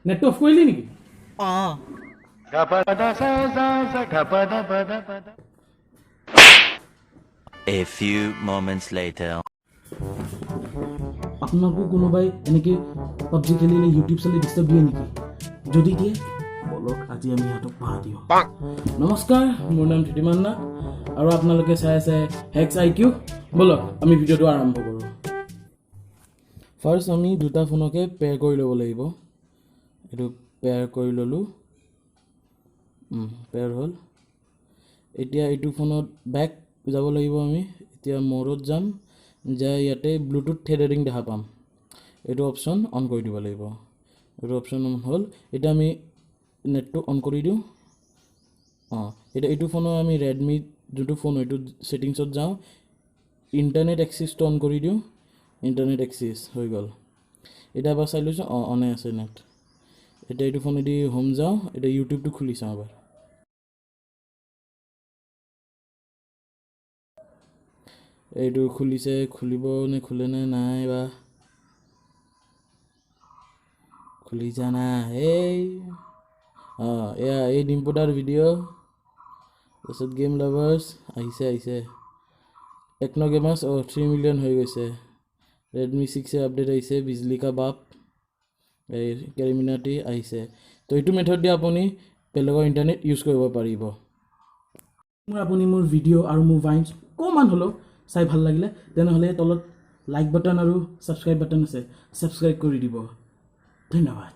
নেটটো অফ কৰিলি নেকি A few moments later. আপোনাকো কোনোবাই এনেকে PUBG খেলিলে ইউটিউব চালে ডিষ্টাৰ্ব দিয়ে নেকি যদি দিয়ে বলক আজি আমি হাতক পঢ়া দিওঁ নমস্কাৰ মোৰ নাম ধৃতিমান্না আৰু আপোনালোকে চাই আছে হেক্স আইকিউ বলক আমি ভিডিঅ'টো আৰম্ভ কৰোঁ ফাৰ্ষ্ট আমি দুটা ফোনকে পেয়াৰ কৰি ল'ব লাগিব এইটো পেয়াৰ কৰি ল'লোঁ পেয়াৰ হ'ল এতিয়া এইটো ফোনত বেক যাব লাগিব আমি এতিয়া মোৰত যাম যে ইয়াতে ব্লুটুথ থ্ৰেডিং দেখা পাম এইটো অপশ্যন অন কৰি দিব লাগিব এইটো অপশ্যন অন হ'ল এতিয়া আমি নেটটো অন কৰি দিওঁ এতিয়া এইটো ফোনৰ আমি ৰেডমি যোনটো ফোন এইটো ছেটিংছত যাওঁ ইণ্টাৰনেট এক্সেছটো অন কৰি দিওঁ ইণ্টাৰনেট এক্সেছ হৈ গ'ল এতিয়া এবাৰ চাই লৈছোঁ অনে আছে নেট এতিয়া এইটো ফোনেদি হোম যাওঁ এতিয়া ইউটিউবটো খুলি চাওঁ এবাৰ এইটো খুলিছে খুলিব নে খোলে নে নাই বা খুলি যা না এই এয়া এই ডিম্পুদাৰ ভিডিঅ' তাৰপিছত গেম লাভাৰ্ছ আহিছে টেকন' গেমাৰ্ছ 3 মিলিয়ন হৈ গৈছে ৰেডমি 6 আপডেট আহিছে বিজলী কা বাপ এই কেৰিমিনাটি আহিছে তো এইটো মেথড দি আপুনি বেলেগৰ ইণ্টাৰনেট ইউজ কৰিব পাৰিব আপুনি মোৰ ভিডিঅ' আৰু মোৰ ভাইন্স অকণমান হ'লেও চাই ভাল লাগিলে তেনেহ'লে তলত লাইক বাটন আৰু ছাবস্ক্ৰাইব বাটন আছে ছাবস্ক্ৰাইব কৰি দিব ধন্যবাদ